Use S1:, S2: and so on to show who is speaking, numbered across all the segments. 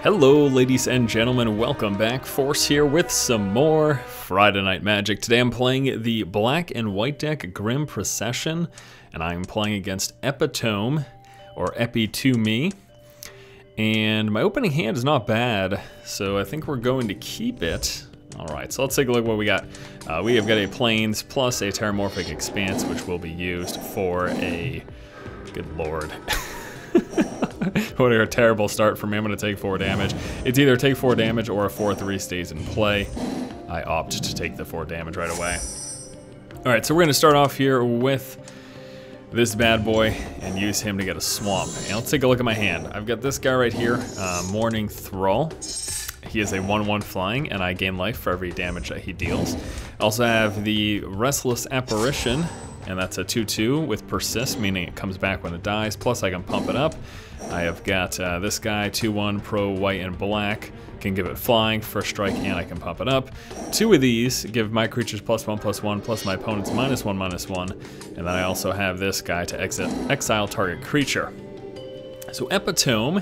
S1: Hello ladies and gentlemen, welcome back. Force here with some more Friday Night Magic. Today I'm playing the black and white deck Grim Procession, and I'm playing against Epitome, or Epi2Me. And my opening hand is not bad, so I think we're going to keep it. Alright, so let's take a look at what we got. We have got a Plains plus a Terramorphic Expanse, which will be used for a... Good lord. What a terrible start for me. I'm going to take 4 damage. It's either take 4 damage or a 4/3 stays in play. I opt to take the 4 damage right away. Alright, so we're going to start off here with this bad boy and use him to get a swamp. And let's take a look at my hand. I've got this guy right here, Morning Thrall. He is a 1/1 flying, and I gain life for every damage that he deals. I also have the Restless Apparition, and that's a 2/2 with Persist, meaning it comes back when it dies, plus I can pump it up. I have got this guy, 2/1 pro white and black, can give it flying, first strike, and I can pump it up. 2 of these give my creatures +1/+1, plus my opponent's -1/-1, and then I also have this guy to exile target creature. So Epitome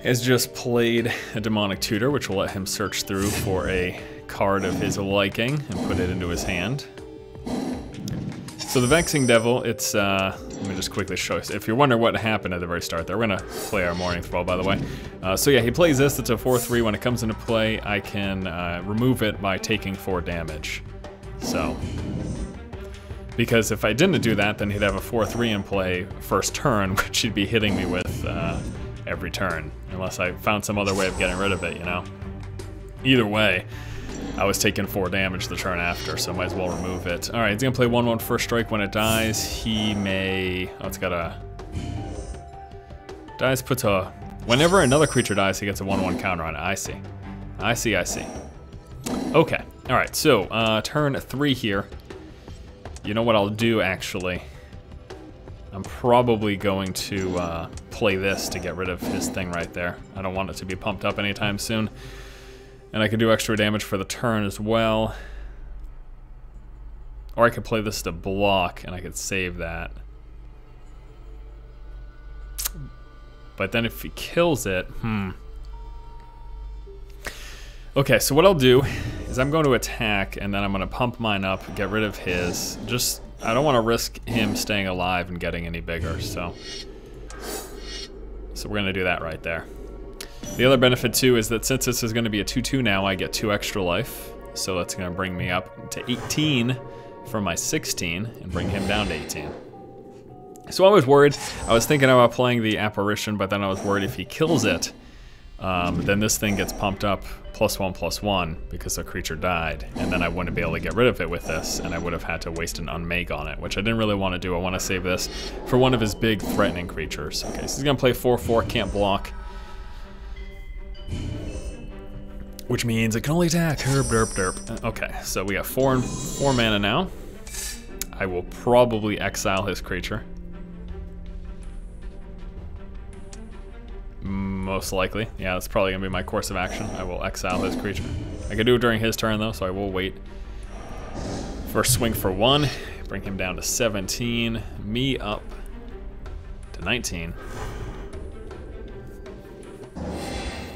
S1: has just played a Demonic Tutor, which will let him search through for a card of his liking and put it into his hand. So the Vexing Devil, it's, let me just quickly show you. If you're wondering what happened at the very start there, we're gonna play our Morning Thrall, by the way. So yeah, he plays this, it's a 4/3. When it comes into play, I can remove it by taking 4 damage. So, because if I didn't do that, then he'd have a 4/3 in play first turn, which he'd be hitting me with every turn, unless I found some other way of getting rid of it, you know? Either way, I was taking 4 damage the turn after, so might as well remove it. Alright, he's gonna play 1/1 first strike. When it dies, he may... Oh, it's got a... Dies puts a... Whenever another creature dies, he gets a 1/1 counter on it. I see. I see. Okay, alright, so, turn 3 here. You know what I'll do, actually? I'm probably going to play this to get rid of his thing right there. I don't want it to be pumped up anytime soon. And I can do extra damage for the turn as well. Or I could play this to block, and I could save that. But then if he kills it, Okay, so what I'll do is I'm going to attack, and then I'm going to pump mine up, get rid of his. Just, I don't want to risk him staying alive and getting any bigger, so we're going to do that right there. The other benefit too is that since this is going to be a 2/2 now, I get 2 extra life. So that's going to bring me up to 18 from my 16 and bring him down to 18. So I was worried. I was thinking about playing the Apparition, but then I was worried if he kills it, then this thing gets pumped up +1/+1 because the creature died, and then I wouldn't be able to get rid of it with this, and I would have had to waste an Unmake on it, which I didn't really want to do. I want to save this for one of his big threatening creatures. Okay, so he's going to play 4/4, can't block. Which means it can only attack. Herb, derp, derp. Okay, so we got 4 mana now. I will probably exile his creature. Most likely. Yeah, that's probably gonna be my course of action. I will exile his creature. I can do it during his turn though, so I will wait. First swing for 1. Bring him down to 17. Me up to 19.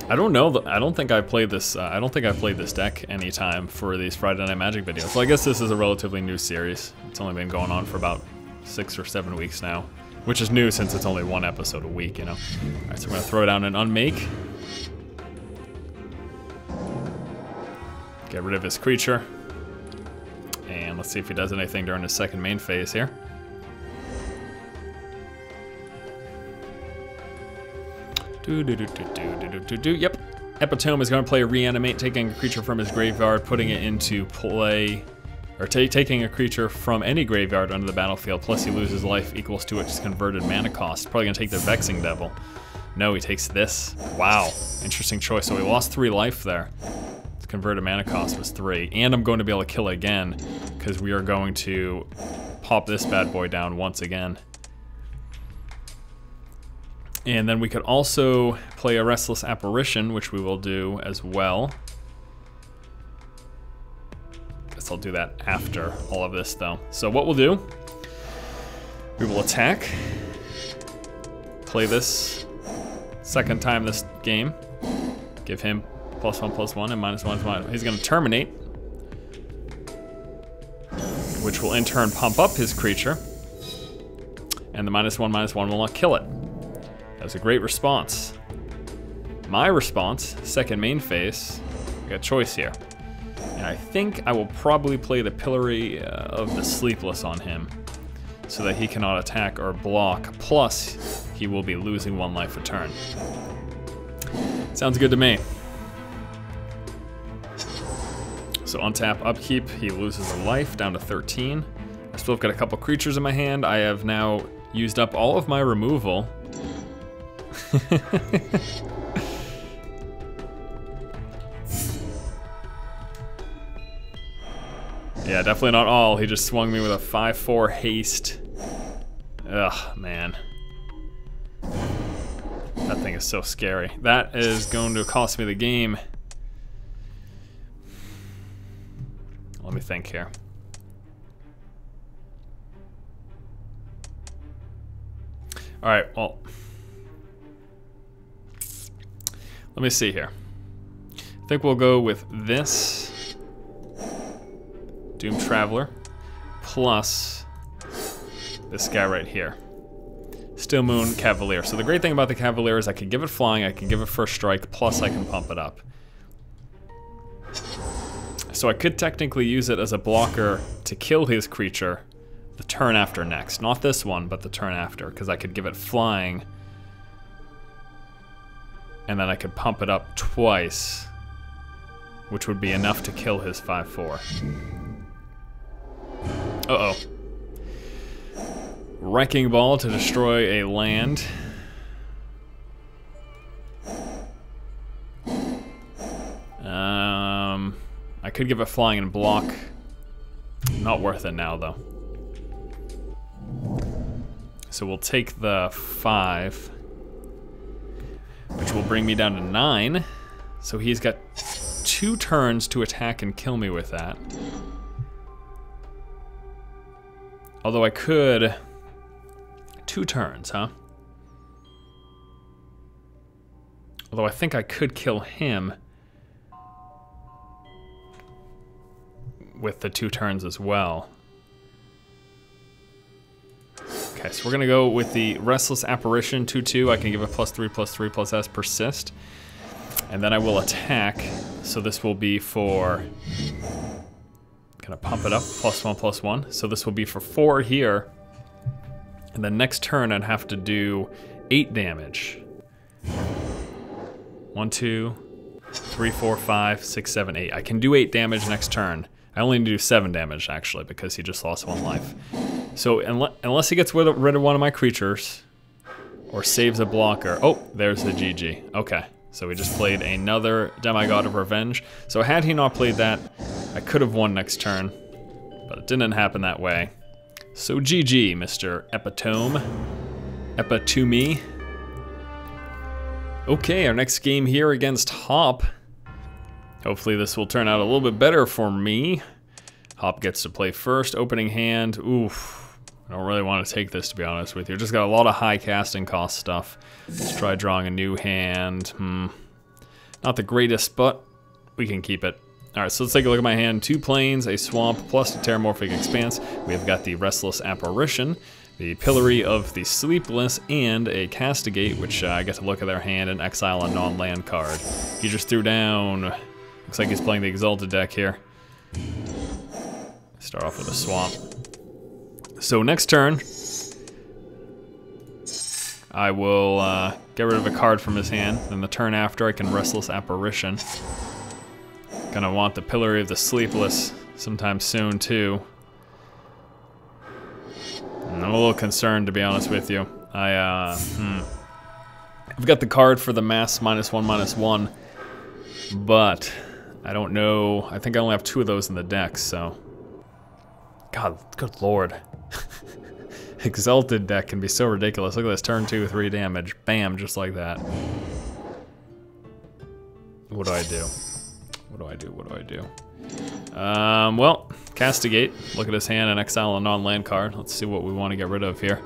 S1: I don't know. I don't think I played this. I don't think I played this deck anytime for these Friday Night Magic videos. So I guess this is a relatively new series. It's only been going on for about 6 or 7 weeks now, which is new since it's only 1 episode a week, you know. All right, so we're gonna throw down an Unmake. Get rid of his creature, and let's see if he does anything during his second main phase here. Yep. Epitome is going to play Reanimate, taking a creature from his graveyard, putting it into play, or taking a creature from any graveyard under the battlefield, plus he loses life equals to its converted mana cost. Probably going to take the Vexing Devil. No, he takes this. Wow, interesting choice. So he lost 3 life there. His converted mana cost was 3. And I'm going to be able to kill it again, because we are going to pop this bad boy down once again. And then we could also play a Restless Apparition, which we will do as well. Guess I'll do that after all of this though. So what we'll do, we will attack, play this second time this game, Give him +1/+1 and -1/-1. He's going to terminate, which will in turn pump up his creature. And the -1/-1 will not kill it. That was a great response. My response, second main phase, I got a choice here. And I think I will probably play the Pillory of the Sleepless on him, so that he cannot attack or block, plus he will be losing 1 life a turn. Sounds good to me. So untap, upkeep, he loses a life, down to 13. I still have got a couple creatures in my hand. I have now used up all of my removal. Yeah, definitely not all. He just swung me with a 5/4 haste. Ugh, man. That thing is so scary. That is going to cost me the game. Let me think here. All right, well. Let me see here. I think we'll go with this Doom Traveler plus this guy right here. Still Moon Cavalier. So the great thing about the Cavalier is I can give it flying, I can give it first strike, plus I can pump it up. So I could technically use it as a blocker to kill his creature the turn after next. Not this one, but the turn after, because I could give it flying, and then I could pump it up twice, which would be enough to kill his 5/4. Uh-oh. Wrecking Ball to destroy a land. I could give it flying and block. Not worth it now, though. So we'll take the 5, which will bring me down to 9. So he's got 2 turns to attack and kill me with that. Although I could... 2 turns, huh? Although I think I could kill him with the 2 turns as well. Okay, so we're gonna go with the Restless Apparition 2/2. I can give it +3/+3/S persist. And then I will attack. So this will be for... Gonna pump it up, +1/+1. So this will be for 4 here. And then next turn I'd have to do 8 damage. 1, 2, 3, 4, 5, 6, 7, 8. I can do 8 damage next turn. I only need to do 7 damage actually because he just lost 1 life. So unless he gets rid of one of my creatures or saves a blocker. Oh, there's the GG. Okay, so we just played another Demigod of Revenge. So had he not played that, I could have won next turn, but it didn't happen that way. So GG, Mr. Epitome. Epitome. Okay, our next game here against Hop. Hopefully this will turn out a little bit better for me. Hop gets to play first, opening hand. Oof, I don't really want to take this, to be honest with you. Just got a lot of high casting cost stuff. Let's try drawing a new hand. Not the greatest, but we can keep it. All right, so let's take a look at my hand. 2 planes, a swamp, plus a Terramorphic Expanse. We have got the Restless Apparition, the Pillory of the Sleepless, and a Castigate, which I get to look at their hand and exile a non-land card. He just threw down... Looks like he's playing the Exalted deck here. Start off with a swamp. So next turn, I will get rid of a card from his hand. Then the turn after, I can Restless Apparition. Gonna want the Pillory of the Sleepless sometime soon too. And I'm a little concerned, to be honest with you. I've got the card for the Mass -1/-1, but I don't know. I think I only have 2 of those in the deck, so. God, good lord. Exalted deck can be so ridiculous. Look at this, turn 2, 3 damage. Bam, just like that. What do I do? What do I do? What do I do? Well, Castigate. Look at his hand and exile a non-land card. Let's see what we want to get rid of here.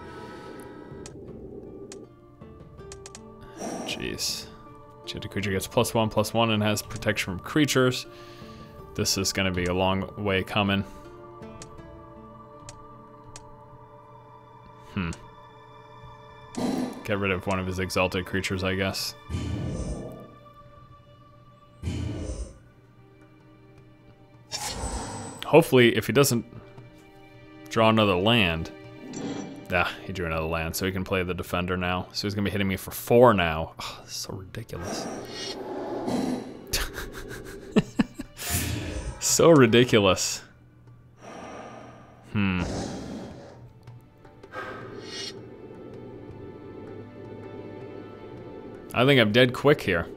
S1: Jeez. Enchanted creature gets +1/+1 and has protection from creatures. This is going to be a long way coming. Get rid of one of his exalted creatures, I guess. Hopefully, if he doesn't draw another land... Ah, he drew another land, so he can play the defender now. So he's going to be hitting me for 4 now. Oh, this is so ridiculous. So ridiculous. I think I'm dead quick here.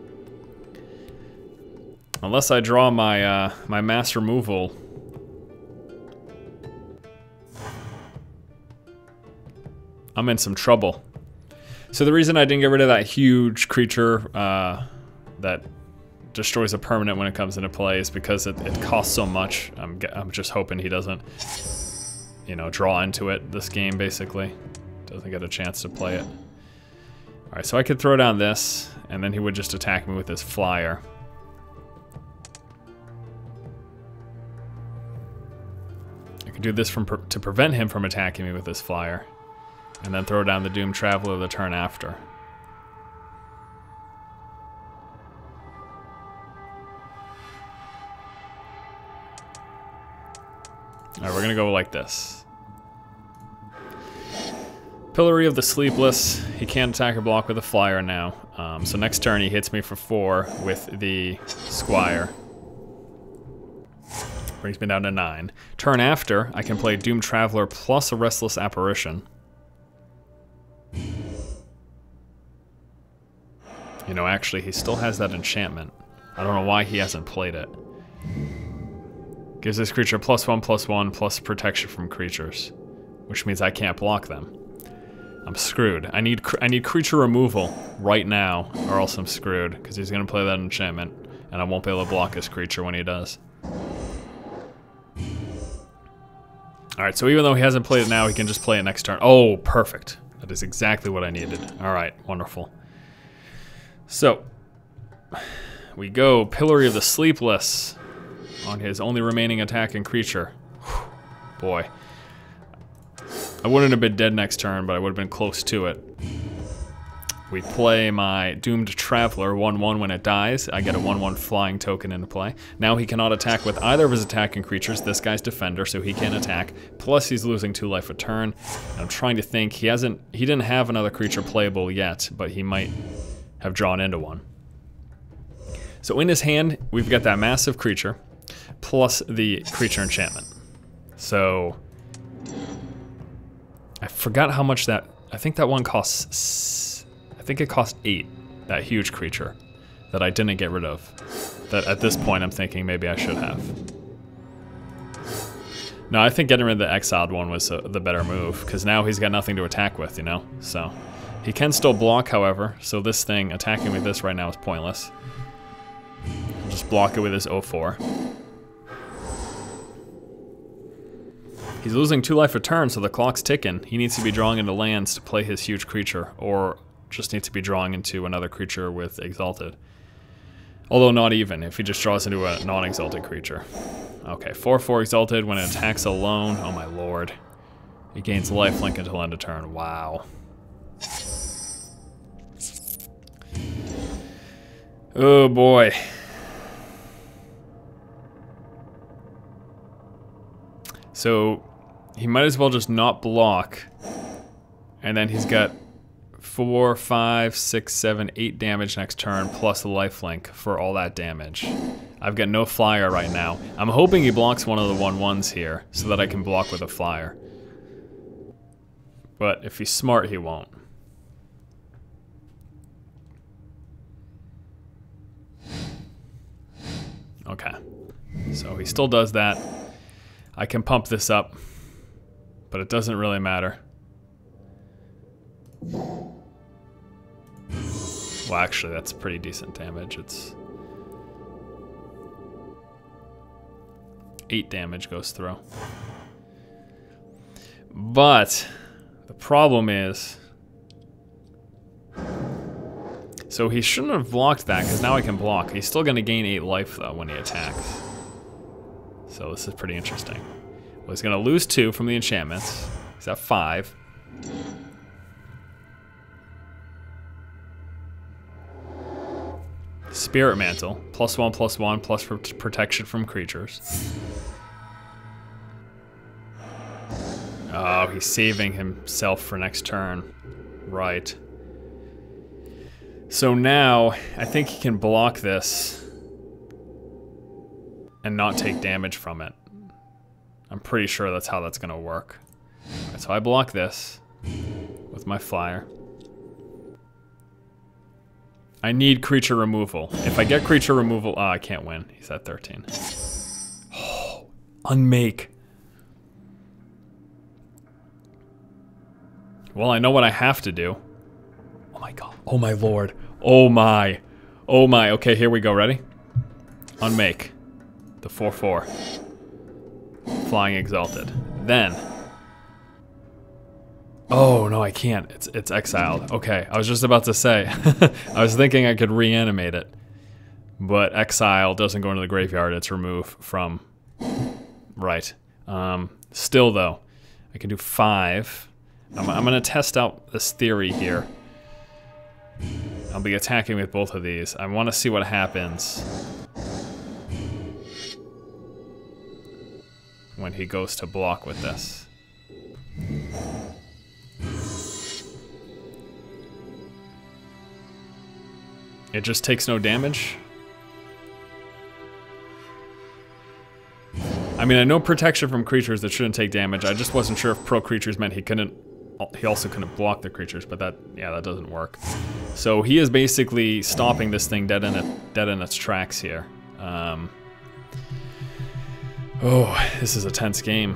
S1: Unless I draw my my mass removal. I'm in some trouble. So the reason I didn't get rid of that huge creature that destroys a permanent when it comes into play is because it costs so much. I'm just hoping he doesn't, you know, draw into it this game, basically. Doesn't get a chance to play it. Alright, so I could throw down this, and then he would just attack me with his flyer. I could do this to prevent him from attacking me with his flyer, and then throw down the Doomed Traveler the turn after. Alright, we're gonna go like this. Pillory of the Sleepless. He can't attack or block with a flyer now. So next turn he hits me for 4 with the Squire. Brings me down to 9. Turn after, I can play Doomed Traveler plus a Restless Apparition. You know, actually, he still has that enchantment. I don't know why he hasn't played it. Gives this creature +1/+1 plus protection from creatures, which means I can't block them. I'm screwed. I need creature removal right now, or else I'm screwed, because he's going to play that enchantment, and I won't be able to block his creature when he does. Alright, so even though he hasn't played it now, he can just play it next turn. Oh, perfect. That is exactly what I needed. Alright, wonderful. So, we go Pillory of the Sleepless on his only remaining attacking creature. Whew, boy. I wouldn't have been dead next turn, but I would have been close to it. We play my Doomed Traveler 1/1 when it dies. I get a 1/1 flying token into play. Now he cannot attack with either of his attacking creatures. This guy's defender, so he can't attack. Plus he's losing 2 life a turn. And I'm trying to think. He didn't have another creature playable yet, but he might have drawn into one. So in his hand, we've got that massive creature plus the creature enchantment. So I forgot how much that, I think that one costs, I think it cost 8, that huge creature that I didn't get rid of. That at this point I'm thinking maybe I should have. No, I think getting rid of the exiled one was the better move, because now he's got nothing to attack with, you know? So, he can still block, however, so this thing, attacking with this right now is pointless. I'll just block it with his 0/4. He's losing 2 life a turn, so the clock's ticking. He needs to be drawing into lands to play his huge creature, or just needs to be drawing into another creature with Exalted. Although not even, if he just draws into a non-exalted creature. Okay, 4/4 Exalted when it attacks alone. Oh my lord. He gains lifelink until end of turn. Wow. Oh boy. So he might as well just not block, and then he's got 4, 5, 6, 7, 8 damage next turn, plus the lifelink for all that damage. I've got no flyer right now. I'm hoping he blocks one of the 1/1s here, so that I can block with a flyer. But if he's smart, he won't. Okay, so he still does that. I can pump this up, but it doesn't really matter. Well, actually, that's pretty decent damage. It's 8 damage goes through. But the problem is, So he shouldn't have blocked that, because now I can block. He's still going to gain 8 life, though, when he attacks. So this is pretty interesting. Well, he's going to lose 2 from the enchantments. He's at 5. Spirit Mantle, +1/+1, plus protection from creatures. Oh, he's saving himself for next turn. Right. So now, I think he can block this and not take damage from it. I'm pretty sure that's how that's gonna work. Right, so I block this with my flyer. I need creature removal. If I get creature removal, I can't win. He's at 13. Oh, unmake. Well, I know what I have to do. Oh my god. Oh my lord. Oh my. Oh my. Okay, here we go. Ready? Unmake. The 4/4. Flying Exalted. Then. Oh no, I can't. It's exiled. Okay, I was just about to say. I was thinking I could reanimate it. But exile doesn't go into the graveyard, it's removed from. Right. Still though, I can do 5. I'm gonna test out this theory here. I'll be attacking with both of these. I want to see what happens when he goes to block with this. It just takes no damage. I mean, I know protection from creatures that shouldn't take damage. I just wasn't sure if pro creatures meant he also couldn't block the creatures, but that doesn't work. So he is basically stopping this thing dead in its tracks here. Oh, this is a tense game.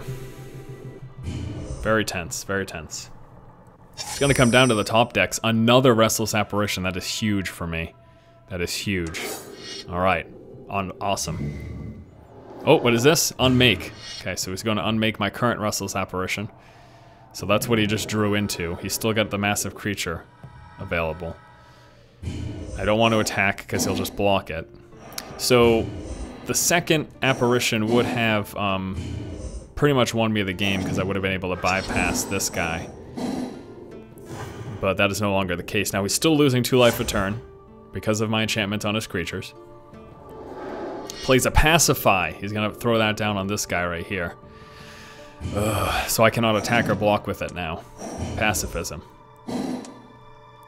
S1: Very tense, very tense. It's gonna come down to the top decks. Another Restless Apparition. That is huge for me. That is huge. All right, awesome. Oh, what is this? Unmake. Okay, so he's going to unmake my current Restless Apparition. So that's what he just drew into. He's still got the massive creature available. I don't want to attack because he'll just block it. So the second apparition would have pretty much won me the game because I would have been able to bypass this guy. But that is no longer the case. Now he's still losing 2 life a turn because of my enchantment on his creatures. Plays a Pacify. He's going to throw that down on this guy right here. So I cannot attack or block with it now. Pacifism.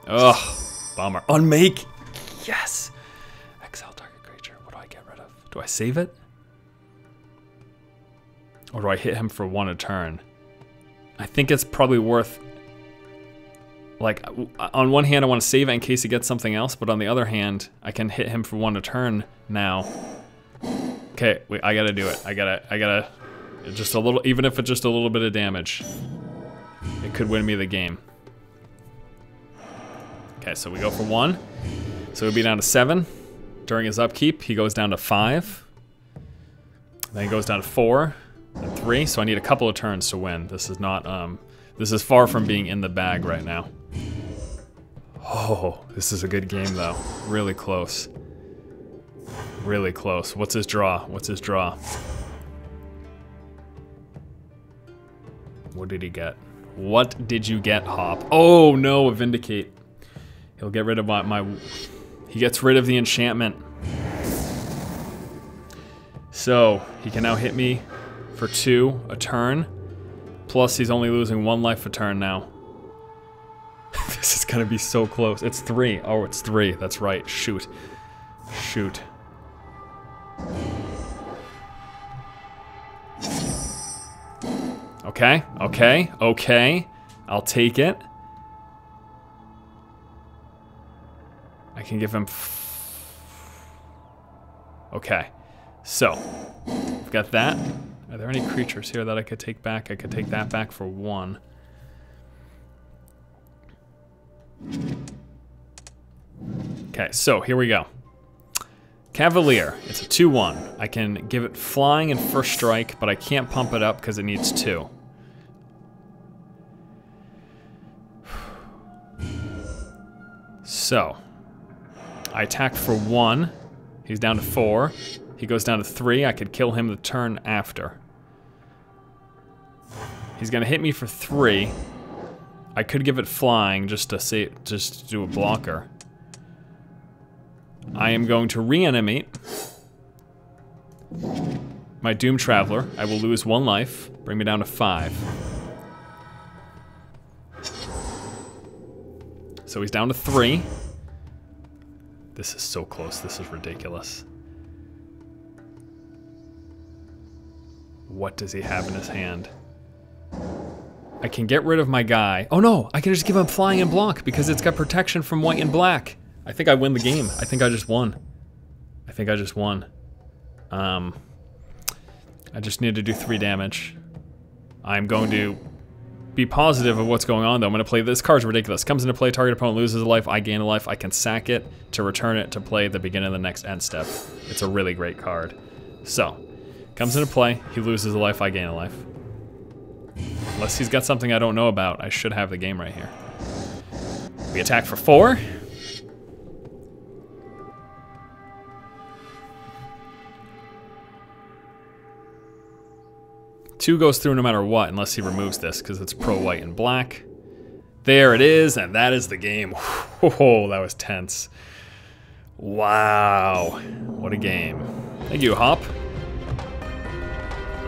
S1: Ugh, bummer. Unmake! Yes! Exile target creature. What do I get rid of? Do I save it? Or do I hit him for 1 a turn? I think it's probably worth... Like, on one hand I want to save it in case he gets something else, but on the other hand, I can hit him for 1 a turn now. Okay, wait, I gotta do it. I gotta... Just a little, even if it's just a little bit of damage, it could win me the game. Okay, so we go for 1. So he'll be down to 7. During his upkeep, he goes down to 5. Then he goes down to 4 and 3. So I need a couple of turns to win. This is not, this is far from being in the bag right now. Oh, this is a good game though. Really close. Really close. What's his draw? What's his draw? What did he get? What did you get, Hop? Oh no, a Vindicate. He'll get rid of my he gets rid of the enchantment. So, he can now hit me for 2 a turn. Plus, he's only losing 1 life a turn now. This is gonna be so close. It's 3. Oh, it's 3. That's right. Shoot. Shoot. Okay, okay, okay. I'll take it. I can give him... Okay, so I've got that. Are there any creatures here that I could take back? I could take that back for 1. Okay, so here we go. Cavalier, it's a 2/1. I can give it flying and first strike, but I can't pump it up because it needs 2. So, I attack for 1. He's down to 4. He goes down to 3. I could kill him the turn after. He's gonna hit me for 3. I could give it flying just to do a blocker. I am going to reanimate my Doom Traveler. I will lose 1 life, bring me down to 5. So he's down to 3. This is so close, this is ridiculous. What does he have in his hand? I can get rid of my guy. Oh no, I can just give him flying and block because it's got protection from white and black. I think I win the game. I think I just won. I just need to do 3 damage. I'm going to be positive of what's going on though. I'm gonna play, this card's ridiculous. Comes into play, target opponent loses a life, I gain a life. I can sack it to return it to play at the beginning of the next end step. It's a really great card. So, comes into play, he loses a life, I gain a life. Unless he's got something I don't know about, I should have the game right here. We attack for 4. Two goes through no matter what, unless he removes this, because it's pro white and black. There it is, and that is the game. Oh, that was tense. Wow, what a game. Thank you, Hop.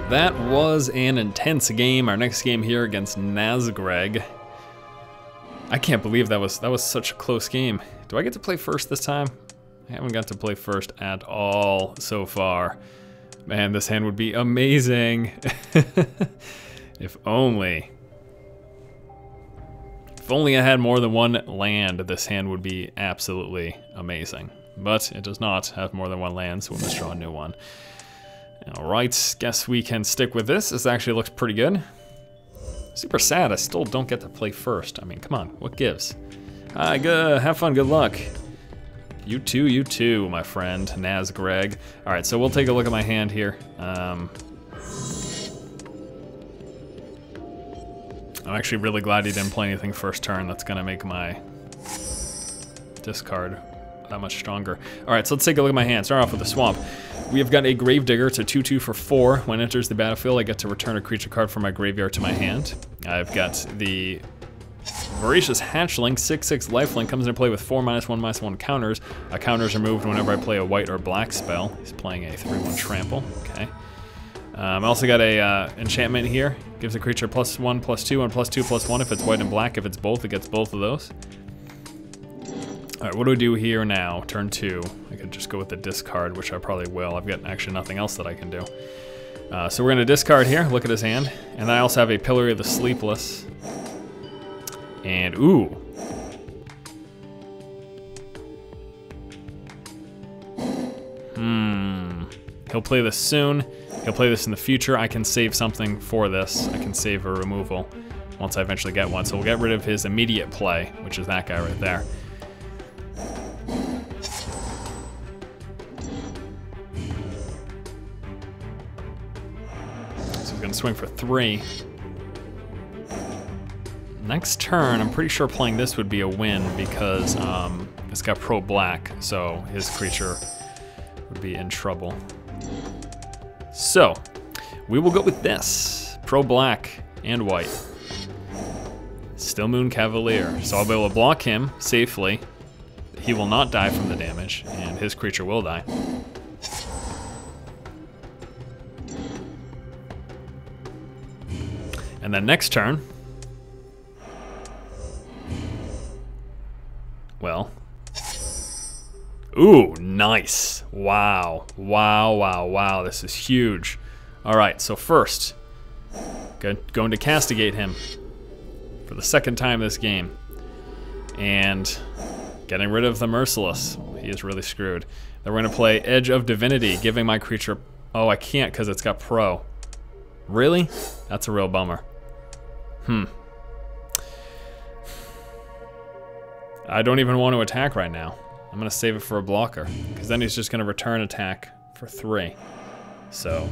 S1: That was an intense game. Our next game here against Nazgreg. I can't believe that was such a close game. Do I get to play first this time? I haven't got to play first at all so far. Man, this hand would be amazing. If only. If only I had more than 1 land, this hand would be absolutely amazing. But it does not have more than 1 land, so we must draw a new one. Alright, guess we can stick with this. This actually looks pretty good. Super sad I still don't get to play first. I mean, come on, what gives? Have fun, good luck. You too, my friend, Nazgreg. Alright, so we'll take a look at my hand here. I'm actually really glad he didn't play anything first turn. That's gonna make my discard that much stronger. Alright, so let's take a look at my hand. Start off with a swamp. We have got a Gravedigger. It's a 2/2 for 4. When it enters the battlefield, I get to return a creature card from my graveyard to my hand. I've got the Voracious Hatchling, 6/6 lifelink, comes into play with 4/1/1 counters. A counter is removed whenever I play a white or black spell. He's playing a 3/1 trample. Okay. I also got a enchantment here. Gives a creature +1/+2 and +2/+1 if it's white and black. If it's both, it gets both of those. Alright, what do we do here now? Turn 2. I could just go with the discard, which I probably will. I've got actually nothing else that I can do. So we're gonna discard here, look at his hand. And I also have a Pillory of the Sleepless. And ooh. He'll play this soon. He'll play this in the future. I can save something for this. I can save a removal once I eventually get one. So we'll get rid of his immediate play, which is that guy right there. So he's gonna swing for 3. Next turn, I'm pretty sure playing this would be a win because it's got pro black, so his creature would be in trouble. So, we will go with this. Pro black and white. Still Moon Cavalier. So I'll be able to block him safely. He will not die from the damage, and his creature will die. And then next turn, well, ooh, nice. Wow, wow, wow, wow, this is huge. All right, so first, going to castigate him for the 2nd time this game. And getting rid of the Merciless. He is really screwed. Then we're gonna play Edge of Divinity, giving my creature, oh, I can't because it's got pro. Really? That's a real bummer. I don't even want to attack right now. I'm gonna save it for a blocker, because then he's just gonna return attack for 3. So.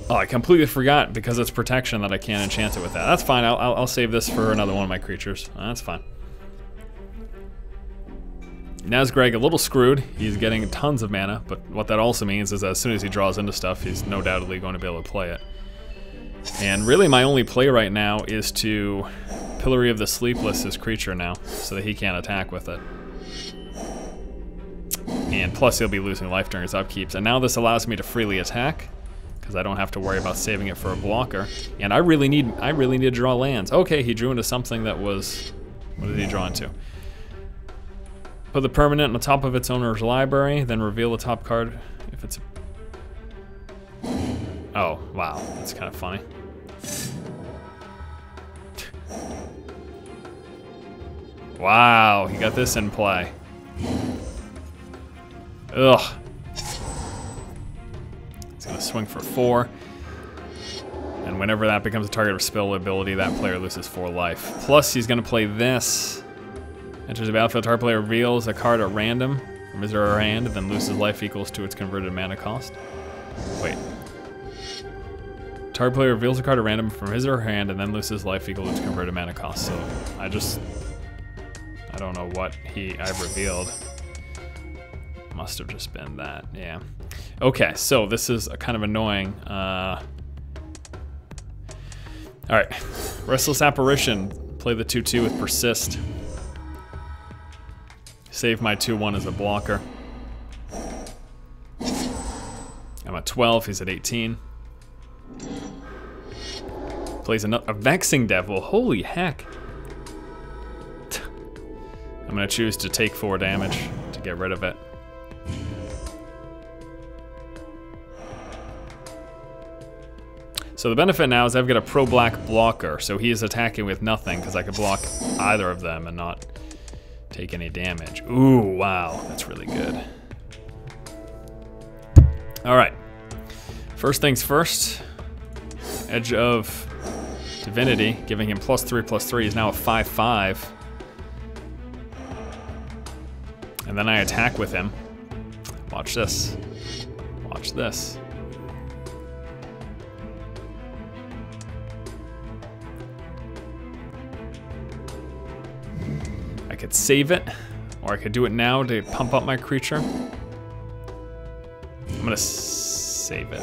S1: Oh, I completely forgot because it's protection that I can't enchant it with that. That's fine, I'll save this for another one of my creatures. That's fine. Nazgreg a little screwed. He's getting tons of mana, but what that also means is that as soon as he draws into stuff, he's no doubtedly going to be able to play it. And really my only play right now is to Pillory of the Sleepless his creature now, so that he can't attack with it. And plus he'll be losing life during his upkeeps. And now this allows me to freely attack, because I don't have to worry about saving it for a blocker. And I really need to draw lands. Okay, he drew into something that was... What did he draw into? Put the permanent on the top of its owner's library, then reveal the top card if it's... Oh, wow, that's kind of funny. Wow, he got this in play. Ugh. He's gonna swing for 4. And whenever that becomes a target of spell ability, that player loses 4 life. Plus, he's gonna play this. Enters the battlefield, target player reveals a card at random from his or her hand, then loses life equals to its converted mana cost. Wait. Target player reveals a card at random from his or her hand, and then loses life equal to its converted mana cost. So, I don't know what I've revealed. Must have just been that, yeah. Okay, so this is kind of annoying. Alright, Restless Apparition. Play the 2/2 with Persist. Save my 2/1 as a blocker. I'm at 12, he's at 18. Plays a Vexing Devil, holy heck. I'm gonna choose to take 4 damage to get rid of it. So the benefit now is I've got a pro-black blocker, so he is attacking with nothing because I could block either of them and not take any damage. Ooh, wow, that's really good. All right, first things first, Edge of Divinity, giving him +3/+3, he's now a 5/5. And then I attack with him. Watch this, watch this. I could save it, or I could do it now to pump up my creature. I'm gonna save it.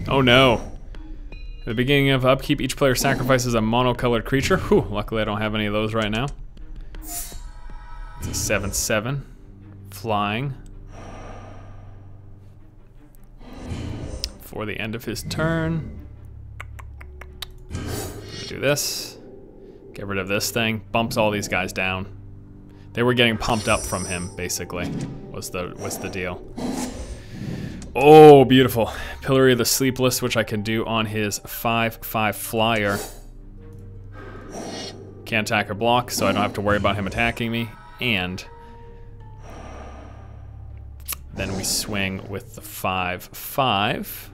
S1: Oh no. At the beginning of upkeep, each player sacrifices a monocolored creature. Whew, luckily I don't have any of those right now. It's a 7/7. Flying. For the end of his turn. Do this. Get rid of this thing. Bumps all these guys down. They were getting pumped up from him, basically, was the deal. Oh, beautiful. Pillory of the Sleepless, which I can do on his 5/5 flyer. Can't attack or block, so I don't have to worry about him attacking me. And then we swing with the 5/5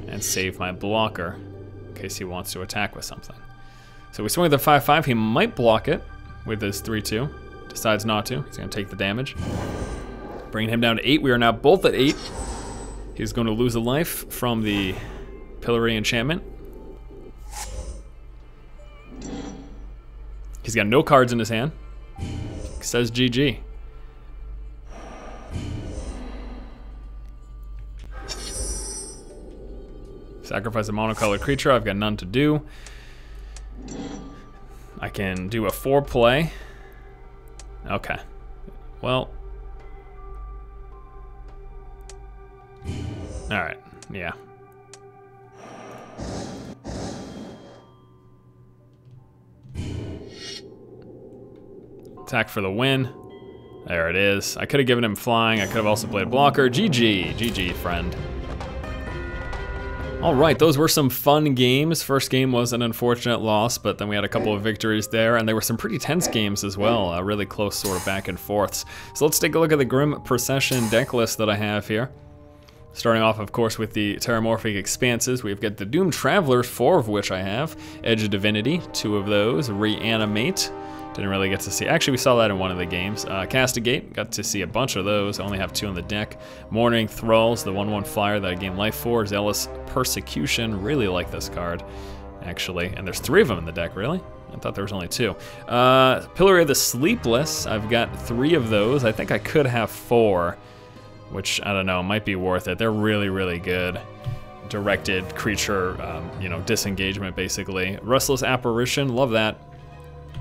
S1: and save my blocker in case he wants to attack with something. So we swing with the 5/5. He might block it with his 3/2. Decides not to. He's going to take the damage. Bringing him down to 8. We are now both at 8. He's going to lose a life from the Pillory enchantment. He's got no cards in his hand. Says GG. Sacrifice a monocolored creature. I've got none to do. I can do a 4 play. Okay. Well. Alright, yeah. Attack for the win. There it is. I could have given him flying. I could have also played blocker. GG. GG, friend. All right, those were some fun games. First game was an unfortunate loss, but then we had a couple of victories there, and they were some pretty tense games as well, really close sort of back and forths. So let's take a look at the Grim Procession deck list that I have here. Starting off, of course, with the Terramorphic Expanses. We've got the Doomed Travelers, 4 of which I have. Edge of Divinity, 2 of those. Reanimate, Didn't really get to see. Actually, we saw that in one of the games. Castigate, got to see a bunch of those. I only have 2 on the deck. Mourning Thralls, the 1/1 flyer that I gain life for. Zealous Persecution, really like this card, actually. And there's 3 of them in the deck, really? I thought there was only 2. Pillar of the Sleepless, I've got 3 of those. I think I could have 4, which, I don't know, might be worth it. They're really, really good. Directed creature, you know, disengagement, basically. Restless Apparition, love that.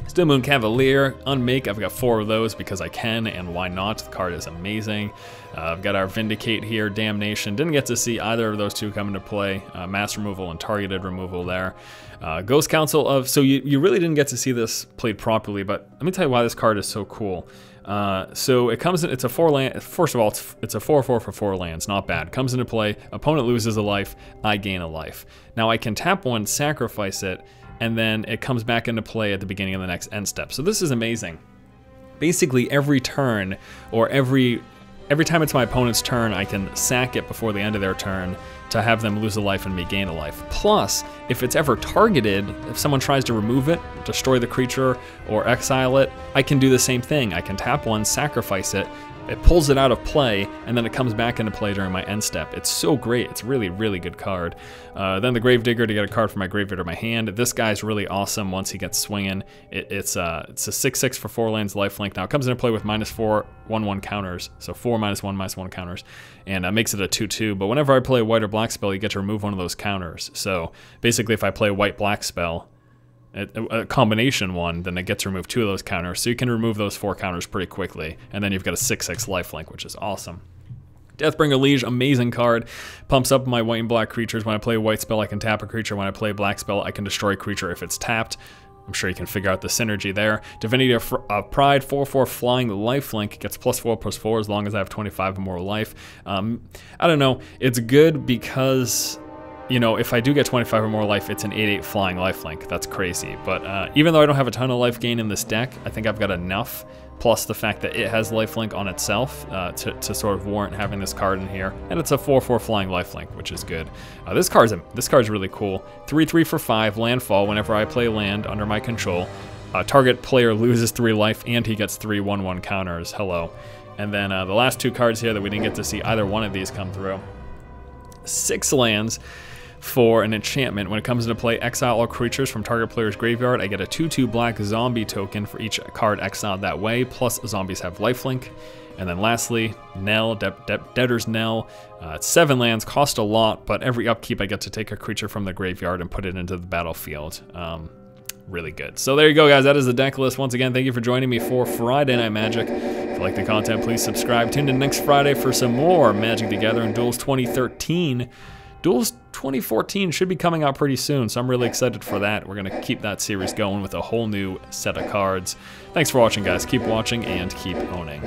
S1: Still Moon Cavalier, Unmake, I've got 4 of those because I can, and why not? The card is amazing. I've got our Vindicate here, Damnation. Didn't get to see either of those 2 come into play. Mass removal and targeted removal there. Ghost Council of, so you really didn't get to see this played properly, but let me tell you why this card is so cool. So it comes in, it's a 4 land, first of all, it's a 4/4 for 4 lands, not bad. Comes into play, opponent loses a life, I gain a life. Now I can tap 1, sacrifice it, and then it comes back into play at the beginning of the next end step. So this is amazing. Basically every turn, or every time it's my opponent's turn, I can sack it before the end of their turn to have them lose a life and me gain a life. Plus, if it's ever targeted, if someone tries to remove it, destroy the creature, or exile it, I can do the same thing. I can tap 1, sacrifice it, it pulls it out of play, and then it comes back into play during my end step. It's so great. It's really, really good card. Then the Gravedigger to get a card from my graveyard or my hand. This guy's really awesome once he gets swinging. It's a 6/6 for 4 lands, lifelink. Now it comes into play with -4, 1/1 counters. So 4 -1, -1 counters. And makes it a 2/2. But whenever I play a white or black spell, you get to remove one of those counters. So basically if I play a white-black spell, a combination one, then it gets to remove 2 of those counters, so you can remove those 4 counters pretty quickly, and then you've got a 6/6 lifelink, which is awesome. Deathbringer Liege, amazing card. Pumps up my white and black creatures. When I play a white spell, I can tap a creature. When I play a black spell, I can destroy a creature if it's tapped. I'm sure you can figure out the synergy there. Divinity of Pride, 4/4 flying lifelink, gets +4/+4 as long as I have 25 or more life. I don't know, it's good because, you know, if I do get 25 or more life, it's an 8/8 flying lifelink. That's crazy. But even though I don't have a ton of life gain in this deck, I think I've got enough, plus the fact that it has lifelink on itself to sort of warrant having this card in here. And it's a 4/4 flying lifelink, which is good. This card's really cool. 3/3 for 5, landfall. Whenever I play land under my control, target player loses 3 life, and he gets 3 1/1 counters. Hello. And then the last 2 cards here that we didn't get to see either one of these come through. 6 lands for an enchantment. When it comes into play, exile all creatures from target player's graveyard. I get a 2/2 black zombie token for each card exiled that way, plus zombies have lifelink. And then lastly, Knell, Debtor's Knell. It's 7 lands, cost a lot, but every upkeep I get to take a creature from the graveyard and put it into the battlefield. Really good. So there you go, guys. That is the deck list. Once again, thank you for joining me for Friday Night Magic. If you like the content, please subscribe. Tune in next Friday for some more Magic the Gathering Duels 2013. Duels 2014 should be coming out pretty soon, so I'm really excited for that. We're going to keep that series going with a whole new set of cards. Thanks for watching, guys. Keep watching and keep owning.